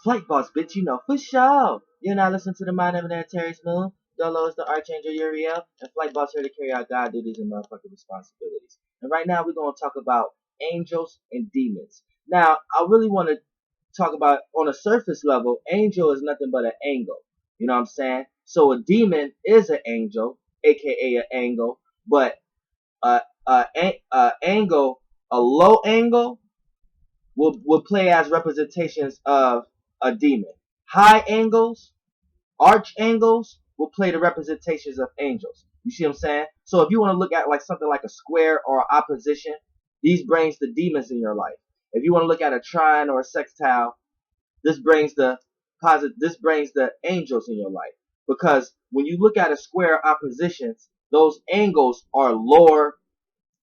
Flight boss, bitch, you know, for sure. You're not listening to the mind of an Terry Moon. Dolo is the Archangel Uriel, and Flight Boss here to carry out God duties and motherfucking responsibilities. And right now we're going to talk about angels and demons. Now, I really want to talk about, on a surface level, angel is nothing but an angle. You know what I'm saying? So a demon is an angel, aka an angle, but angle, a low angle, will play as representations of a demon. High angles, arch angles will play the representations of angels. You see what I'm saying? So if you want to look at like something like a square or opposition, these brings the demons in your life. If you want to look at a trine or a sextile, this brings the this brings the angels in your life. Because when you look at a square oppositions, those angles are lower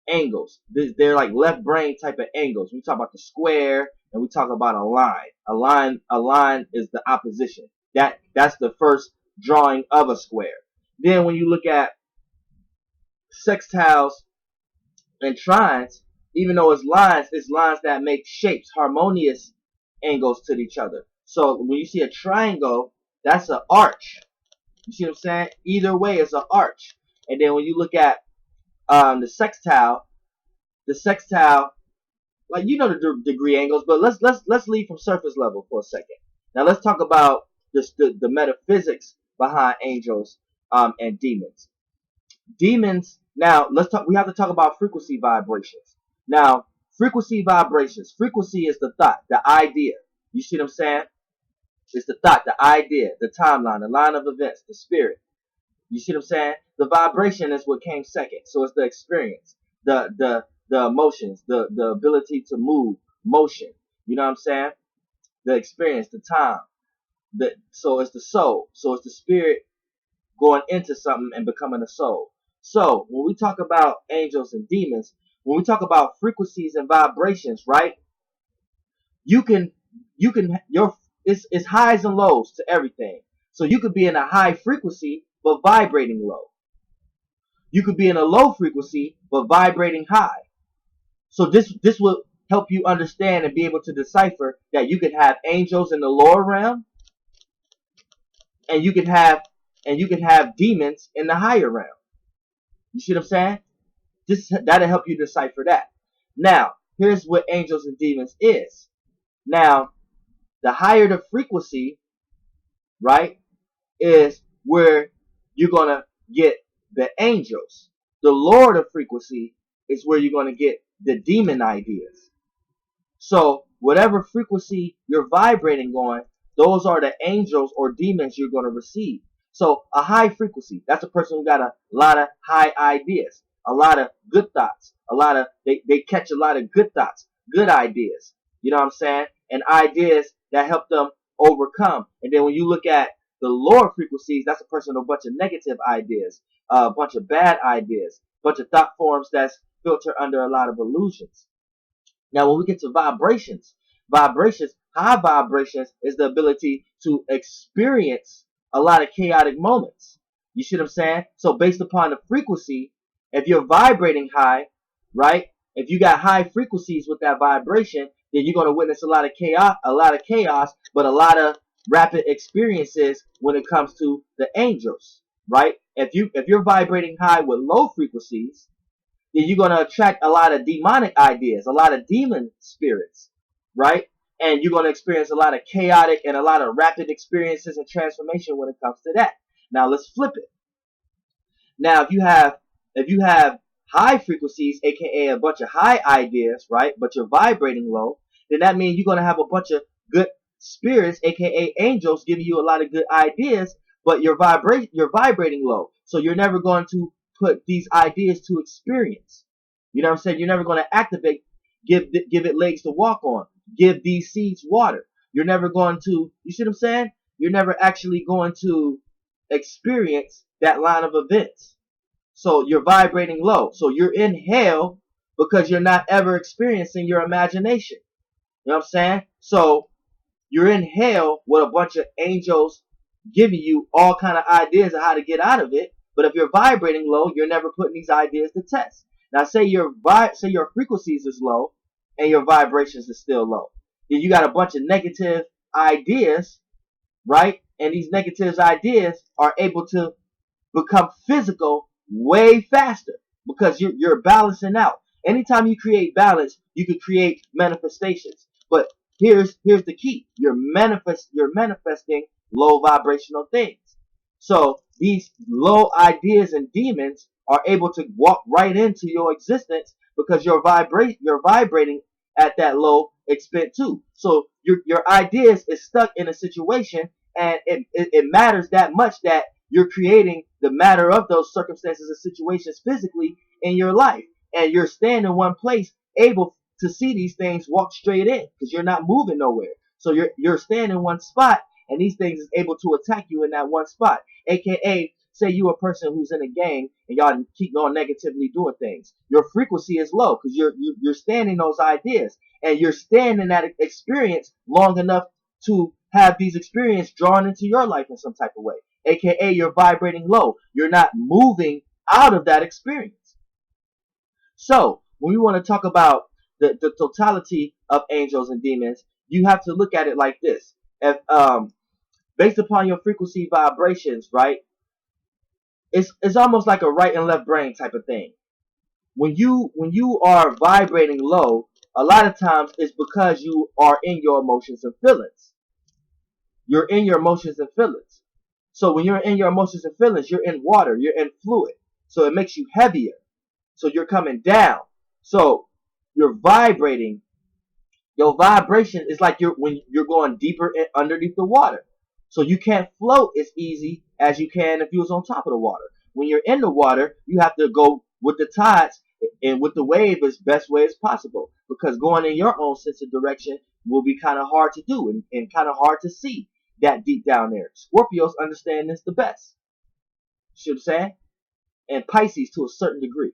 angles. They're like left brain type of angles. We talk about the square and we talk about a line. A line is the opposition. That's the first drawing of a square. Then when you look at sextiles and trines, even though it's lines that make shapes, harmonious angles to each other. So when you see a triangle, that's an arch. You see what I'm saying? Either way, it's an arch. And then when you look at the sextile, like you know the degree angles, but let's leave from surface level for a second. Now let's talk about the metaphysics behind angels and demons. Demons. Now let's talk. We have to talk about frequency vibrations. Now frequency vibrations. Frequency is the thought, the idea. You see what I'm saying? It's the thought, the idea, the timeline, the line of events, the spirit. You see what I'm saying? The vibration is what came second. So it's the experience, the emotions, the ability to move, motion. You know what I'm saying? The experience, the time. So it's the soul. So it's the spirit going into something and becoming a soul. So when we talk about angels and demons, when we talk about frequencies and vibrations, right? Your it's highs and lows to everything. So you could be in a high frequency but vibrating low. You could be in a low frequency but vibrating high. So this will help you understand and be able to decipher that you could have angels in the lower realm and you can have demons in the higher realm. You see what I'm saying? That'll help you decipher that. Now, here's what angels and demons is. Now, the higher the frequency, right, is where you're gonna get the angels. The lower the frequency is where you're gonna get the demon ideas. So whatever frequency you're vibrating on, those are the angels or demons you're gonna receive. So a high frequency, that's a person who got a lot of high ideas, a lot of good thoughts, they catch a lot of good thoughts, good ideas. You know what I'm saying? And ideas that help them overcome. And then when you look at the lower frequencies, that's a person with a bunch of negative ideas, a bunch of bad ideas, a bunch of thought forms that's filtered under a lot of illusions. Now, when we get to high vibrations is the ability to experience a lot of chaotic moments. You see what I'm saying? So based upon the frequency, if you're vibrating high, right? If you got high frequencies with that vibration, then you're going to witness a lot of chaos, but a lot of rapid experiences when it comes to the angels, right? If you're vibrating high with low frequencies, then you're going to attract a lot of demonic ideas, a lot of demon spirits, right? And you're going to experience a lot of chaotic and a lot of rapid experiences and transformation when it comes to that. Now let's flip it. Now if you have high frequencies, aka a bunch of high ideas, right? But you're vibrating low, then that means you're going to have a bunch of good spirits, aka angels, giving you a lot of good ideas, but you're vibrating low. So you're never going to put these ideas to experience. You know what I'm saying? You're never going to activate, give it legs to walk on, give these seeds water. You're never going to, you see what I'm saying? You're never actually going to experience that line of events. So you're vibrating low. So you're in hell because you're not ever experiencing your imagination. You know what I'm saying? So you're in hell with a bunch of angels giving you all kind of ideas of how to get out of it. But if you're vibrating low, you're never putting these ideas to test. Now, say your frequencies is low and your vibrations is still low. Then you got a bunch of negative ideas, right? And these negative ideas are able to become physical way faster because you're balancing out. Anytime you create balance, you can create manifestations. But here's the key: you're manifesting low vibrational things. So these low ideas and demons are able to walk right into your existence because you're vibrating at that low extent too. So your ideas is stuck in a situation, and it matters that much that you're creating the matter of those circumstances and situations physically in your life. And you're staying in one place, able to see these things walk straight in because you're not moving nowhere. So you're staying in one spot, and these things is able to attack you in that one spot. AKA, say you a person who's in a gang and y'all keep going negatively doing things. Your frequency is low because you're standing those ideas, and you're staying in that experience long enough to have these experiences drawn into your life in some type of way. AKA, you're vibrating low. You're not moving out of that experience. So when we want to talk about the totality of angels and demons, you have to look at it like this. If based upon your frequency vibrations, right? It's almost like a right and left brain type of thing. When you are vibrating low, a lot of times it's because you are in your emotions and feelings. You're in your emotions and feelings. So when you're in your emotions and feelings, you're in water, you're in fluid. So it makes you heavier. So you're coming down. So you're vibrating. Your vibration is like when you're going deeper underneath the water. So you can't float as easy as you can if you was on top of the water. When you're in the water, you have to go with the tides and with the wave as best way as possible, because going in your own sense of direction will be kind of hard to do and kind of hard to see that deep down there. Scorpios understand this the best. You know what I'm saying? And Pisces to a certain degree.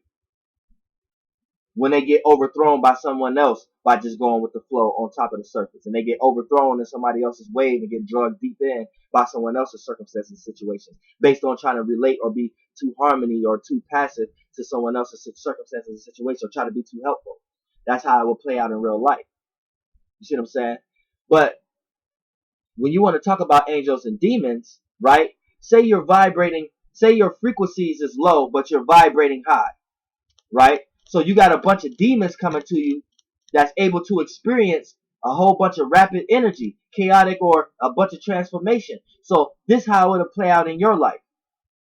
When they get overthrown by someone else by just going with the flow on top of the surface, and they get overthrown in somebody else's wave and get drugged deep in by someone else's circumstances and situations based on trying to relate or be too harmony or too passive to someone else's circumstances and situation, or try to be too helpful. That's how it will play out in real life. You see what I'm saying? But when you want to talk about angels and demons, right? Say you're vibrating, say your frequencies is low, but you're vibrating high, right? So you got a bunch of demons coming to you that's able to experience a whole bunch of rapid energy, chaotic, or a bunch of transformation. So this how it'll play out in your life.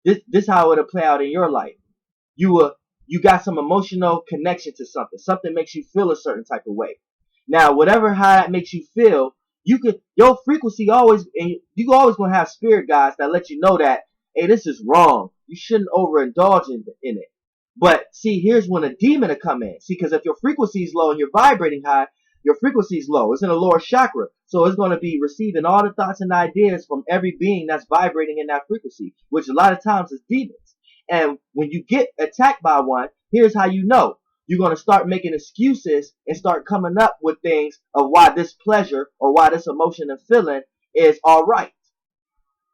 This how it'll play out in your life. You got some emotional connection to something. Something makes you feel a certain type of way. Now, whatever how that makes you feel, your frequency always, and you always gonna have spirit guides that let you know that, hey, this is wrong. You shouldn't overindulge in it. But see, here's when a demon will come in. See, because if your frequency is low and you're vibrating high, your frequency is low. It's in the lower chakra. So it's going to be receiving all the thoughts and ideas from every being that's vibrating in that frequency, which a lot of times is demons. And when you get attacked by one, here's how you know. You're going to start making excuses and start coming up with things of why this pleasure or why this emotion and feeling is all right.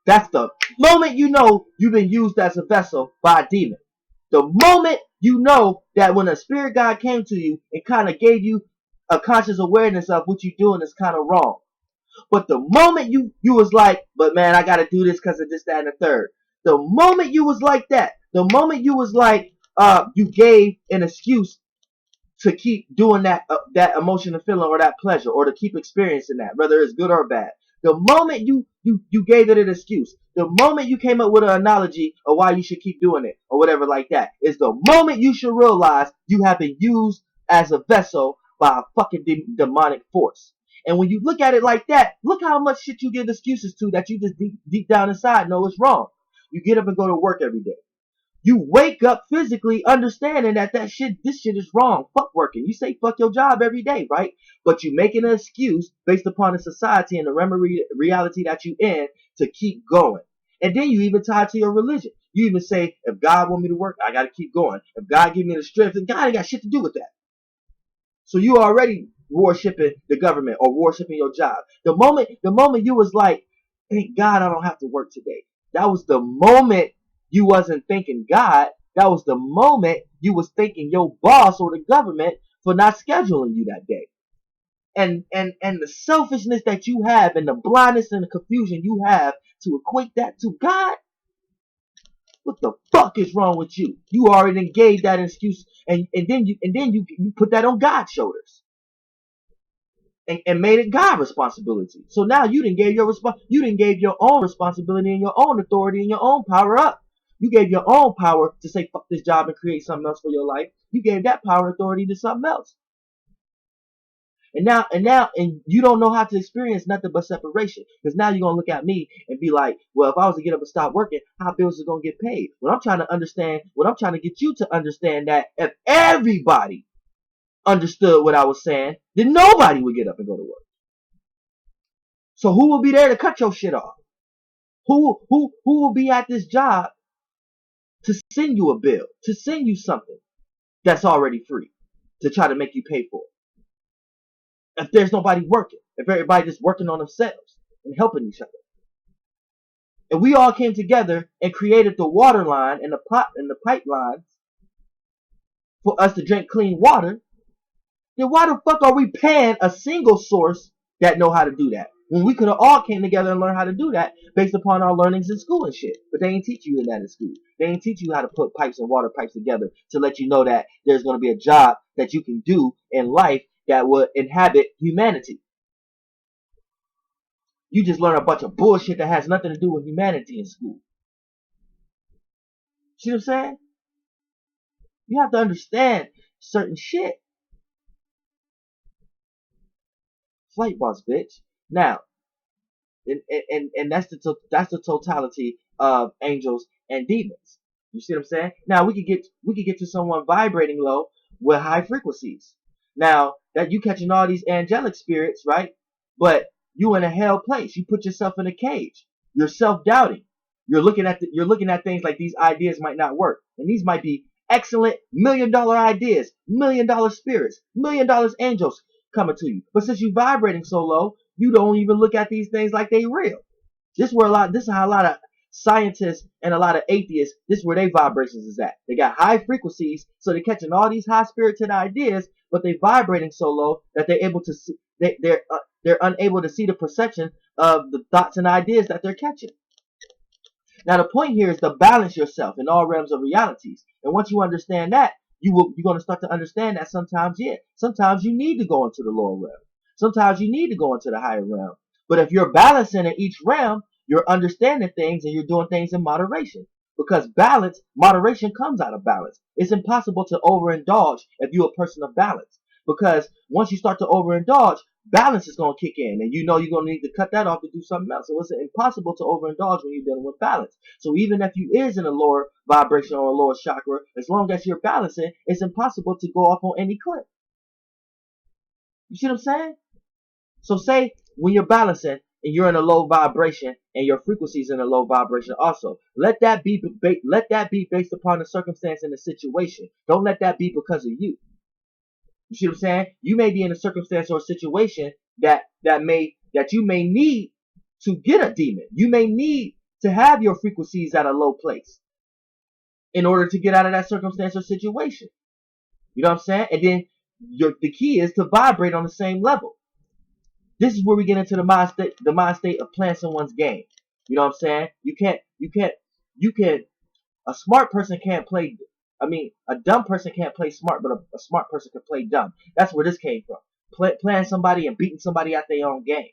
That's the moment you know you've been used as a vessel by a demon. The moment you know that when a spirit guide came to you and kind of gave you a conscious awareness of what you're doing is kind of wrong. But the moment you was like, but man, I got to do this because of this, that, and the third. The moment you was like that, the moment you was like, you gave an excuse to keep doing that emotion and feeling or that pleasure, or to keep experiencing that, whether it's good or bad. The moment you gave it an excuse, the moment you came up with an analogy of why you should keep doing it or whatever like that, is the moment you should realize you have been used as a vessel by a fucking demonic force. And when you look at it like that, look how much shit you give excuses to that you just deep down inside know is wrong. You get up and go to work every day. You wake up physically understanding that this shit is wrong. Fuck working. You say fuck your job every day, right? But you making an excuse based upon the society and the reality that you in to keep going. And then you even tie it to your religion. You even say, if God want me to work, I got to keep going. If God give me the strength, then God ain't got shit to do with that. So you already worshiping the government or worshiping your job. The moment you was like, thank God I don't have to work today. That was the moment you wasn't thanking God. That was the moment you was thanking your boss or the government for not scheduling you that day. and the selfishness that you have and the blindness and the confusion you have to equate that to God, what the fuck is wrong with you? You already gave that excuse, and then you put that on God's shoulders and made it God's responsibility. So now you didn't gave your own responsibility and your own authority and your own power up. You gave your own power to say fuck this job and create something else for your life. You gave that power and authority to something else. And you don't know how to experience nothing but separation. Because now you're gonna look at me and be like, well, if I was to get up and stop working, how bills are gonna get paid? What I'm trying to get you to understand that if everybody understood what I was saying, then nobody would get up and go to work. So who will be there to cut your shit off? Who will be at this job to send you a bill, to send you something that's already free, to try to make you pay for it? If there's nobody working, if everybody just working on themselves and helping each other. And we all came together and created the water line and the pipelines for us to drink clean water, then why the fuck are we paying a single source that know how to do that? When we could have all came together and learned how to do that based upon our learnings in school and shit. But they ain't teach you that in school. They ain't teach you how to put pipes and water pipes together to let you know that there's going to be a job that you can do in life that will inhabit humanity. You just learn a bunch of bullshit that has nothing to do with humanity in school. See what I'm saying? You have to understand certain shit. Flight boss, bitch. Now, and that's the totality of angels and demons. You see what I'm saying? Now we could get to someone vibrating low with high frequencies. Now that you catching all these angelic spirits, right? But you in a hell place. You put yourself in a cage. You're self-doubting. You're looking at things like these ideas might not work, and these might be excellent $1,000,000 ideas, $1,000,000 spirits, $1,000,000 angels coming to you. But since you're vibrating so low, you don't even look at these things like they real. This is how a lot of scientists and a lot of atheists, this is where their vibrations is at. They got high frequencies, so they're catching all these high spirited ideas, but they're vibrating so low that they're able to see, they're unable to see the perception of the thoughts and ideas that they're catching. Now the point here is to balance yourself in all realms of realities. And once you understand that, you're going to start to understand that sometimes you need to go into the lower realm. Sometimes you need to go into the higher realm. But if you're balancing in each realm, you're understanding things and you're doing things in moderation. Because moderation comes out of balance. It's impossible to overindulge if you're a person of balance. Because once you start to overindulge, balance is going to kick in, and you know you're going to need to cut that off to do something else. So it's impossible to overindulge when you're dealing with balance. So even if you is in a lower vibration or a lower chakra, as long as you're balancing, it's impossible to go off on any cliff. You see what I'm saying? So say when you're balancing and you're in a low vibration and your frequency is in a low vibration also, let that be based upon the circumstance and the situation. Don't let that be because of you. You see what I'm saying? You may be in a circumstance or a situation that you may need to get a demon. You may need to have your frequencies at a low place in order to get out of that circumstance or situation. You know what I'm saying? And then the key is to vibrate on the same level. This is where we get into the mind state of playing someone's game. You know what I'm saying? A smart person can't play. A dumb person can't play smart, but a smart person can play dumb. That's where this came from. Playing somebody and beating somebody at their own game.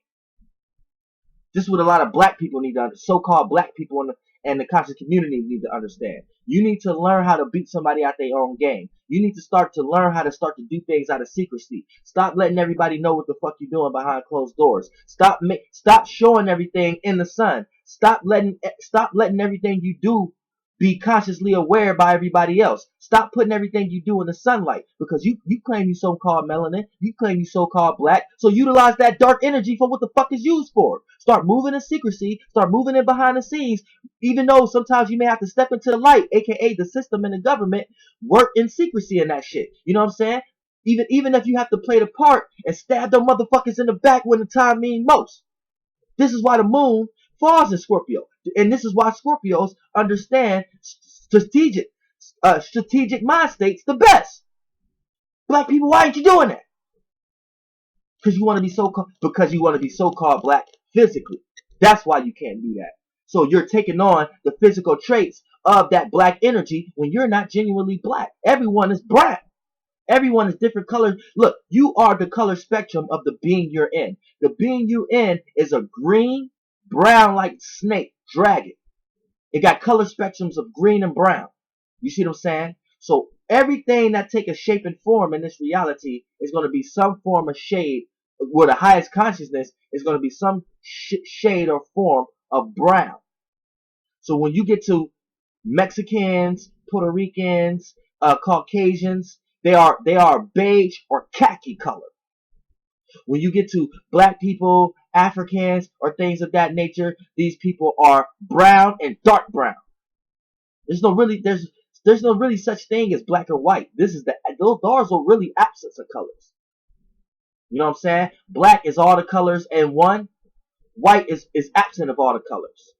This is what a lot of black people need to understand. So-called black people and the conscious community need to understand. You need to learn how to beat somebody at their own game. You need to start to learn how to do things out of secrecy. Stop letting everybody know what the fuck you're doing behind closed doors. Stop showing everything in the sun. Stop letting everything you do be consciously aware by everybody else. Stop putting everything you do in the sunlight, because you claim you so-called melanin, you claim you so-called black, so utilize that dark energy for what the fuck is used for. Start moving in secrecy, start moving in behind the scenes, even though sometimes you may have to step into the light, aka the system and the government, work in secrecy in that shit. You know what I'm saying? Even if you have to play the part and stab them motherfuckers in the back when the time means most. This is why the moon falls in Scorpio. And this is why Scorpios understand strategic mind states the best. Black people, why aren't you doing that? Because you want to be so-called black physically. That's why you can't do that. So you're taking on the physical traits of that black energy when you're not genuinely black. Everyone is brown. Everyone is different colors. Look, you are the color spectrum of the being you're in. The being you're in is a green, brown like snake, dragon. It got color spectrums of green and brown. You see what I'm saying? So everything that take a shape and form in this reality is going to be some form of shade, where the highest consciousness is going to be some shade or form of brown. So when you get to Mexicans, Puerto Ricans, Caucasians, they are beige or khaki color. When you get to black people, Africans, or things of that nature, these people are brown and dark brown. There's no really such thing as black or white. Those are really absence of colors. You know what I'm saying? Black is all the colors in one. White is absent of all the colors.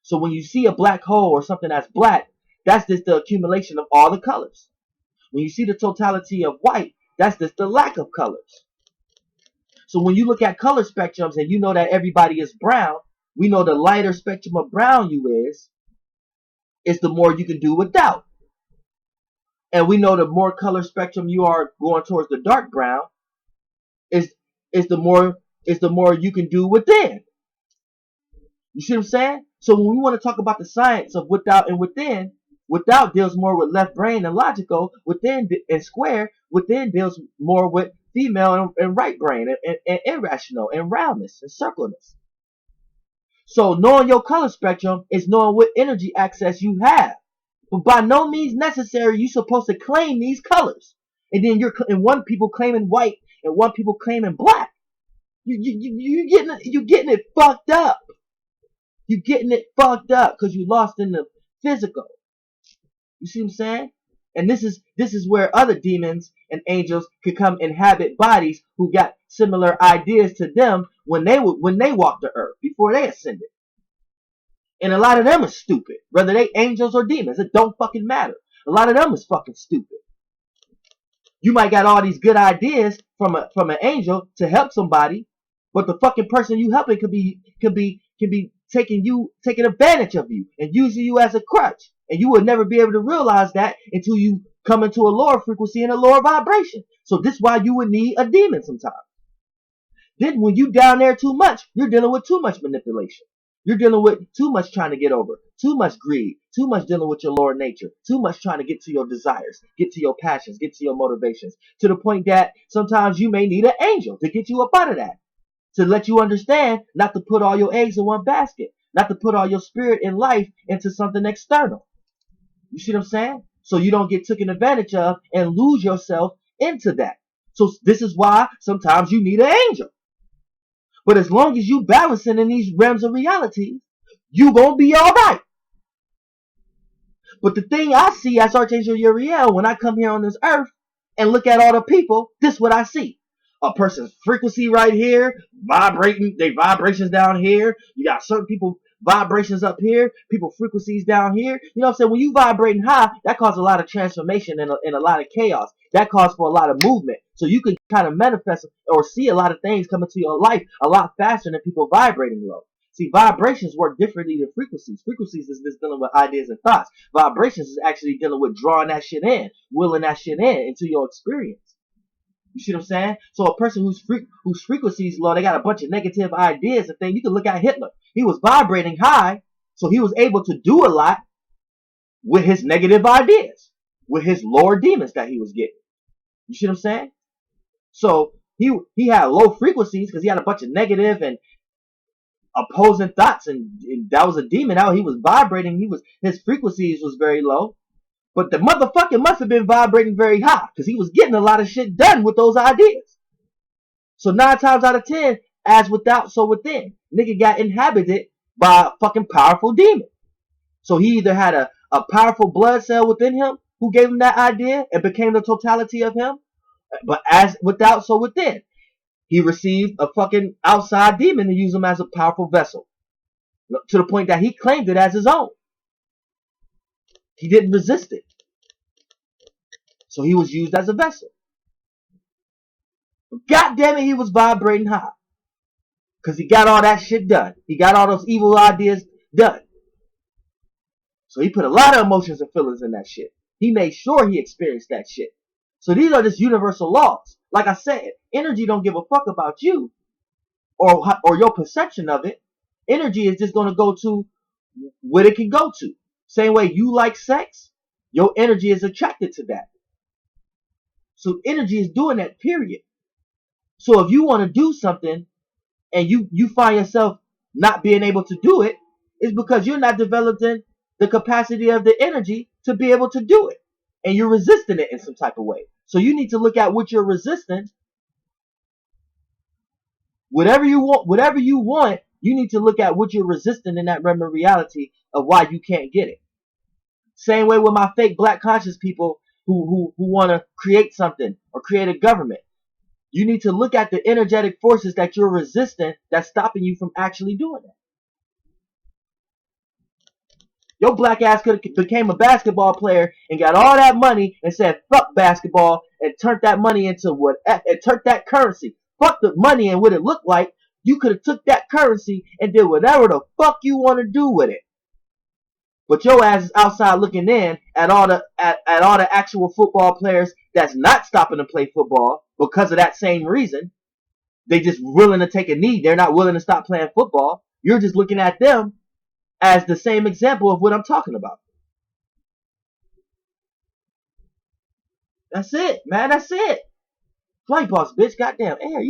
So when you see a black hole or something that's black, that's just the accumulation of all the colors. When you see the totality of white, that's just the lack of colors. So when you look at color spectrums and you know that everybody is brown, we know the lighter spectrum of brown you is the more you can do without. And we know the more color spectrum you are going towards the dark brown is the more you can do within. You see what I'm saying? So when we want to talk about the science of without and within, without deals more with left brain and logical, within and square, within deals more with female and right brain and irrational and roundness and circleness. So knowing your color spectrum is knowing what energy access you have. But by no means necessary, you're supposed to claim these colors. And then and one people claiming white and one people claiming black. You getting it fucked up. You're getting it fucked up because you lost in the physical. You see what I'm saying? And this is where other demons and angels could come inhabit bodies who got similar ideas to them when they walked the earth before they ascended. And a lot of them are stupid, whether they angels or demons. It don't fucking matter. A lot of them is fucking stupid. You might got all these good ideas from an angel to help somebody, but the fucking person you helping could be taking advantage of you and using you as a crutch. And you would never be able to realize that until you come into a lower frequency and a lower vibration. So this is why you would need a demon sometimes. Then when you down there too much, you're dealing with too much manipulation. You're dealing with too much trying to get over, too much greed, too much dealing with your lower nature, too much trying to get to your desires, get to your passions, get to your motivations, to the point that sometimes you may need an angel to get you up out of that, to let you understand not to put all your eggs in one basket, not to put all your spirit and life into something external. You see what I'm saying? So you don't get taken advantage of and lose yourself into that. So this is why sometimes you need an angel. But as long as you balancing in these realms of reality, you gonna be all right. But the thing I see as Archangel Uriel when I come here on this earth and look at all the people, this is what I see. A person's frequency right here, vibrating, they vibrations down here. You got certain people vibrations up here, people frequencies down here. You know what I'm saying? When you vibrating high, that causes a lot of transformation and a lot of chaos. That calls for a lot of movement. So you can kind of manifest or see a lot of things come into your life a lot faster than people vibrating low. See, vibrations work differently than frequencies. Frequencies is just dealing with ideas and thoughts. Vibrations is actually dealing with drawing that shit in, willing that shit in into your experience. You see what I'm saying? So a person whose frequency is low, they got a bunch of negative ideas and things. You can look at Hitler. He was vibrating high, so he was able to do a lot with his negative ideas, with his lower demons that he was getting. You see what I'm saying? So he had low frequencies because he had a bunch of negative and opposing thoughts, and that was a demon. How he was vibrating, his frequencies was very low. But the motherfucker must have been vibrating very high because he was getting a lot of shit done with those ideas. So 9 times out of 10, as without, so within. Nigga got inhabited by a fucking powerful demon. So he either had a powerful blood cell within him who gave him that idea and became the totality of him. But as without, so within. He received a fucking outside demon to use him as a powerful vessel. To the point that he claimed it as his own. He didn't resist it. So he was used as a vessel. God damn it, he was vibrating high. Because he got all that shit done. He got all those evil ideas done. So he put a lot of emotions and feelings in that shit. He made sure he experienced that shit. So these are just universal laws. Like I said, energy don't give a fuck about you or your perception of it. Energy is just going to go to what it can go to. Same way you like sex, your energy is attracted to that. So energy is doing that, period. So if you want to do something and you find yourself not being able to do it, it's because you're not developing the capacity of the energy to be able to do it. And you're resisting it in some type of way. So you need to look at what you're resisting. Whatever you want, you need to look at what you're resisting in that realm of reality of why you can't get it. Same way with my fake black conscious people who want to create something or create a government. You need to look at the energetic forces that you're resisting that's stopping you from actually doing it. Your black ass could have became a basketball player and got all that money and said fuck basketball and turned that money into what and turned that currency. Fuck the money and what it looked like. You could have took that currency and did whatever the fuck you want to do with it. But your ass is outside looking in at all the actual football players that's not stopping to play football because of that same reason. They just willing to take a knee. They're not willing to stop playing football. You're just looking at them as the same example of what I'm talking about. That's it, man. That's it. Flight boss, bitch. Goddamn. Air.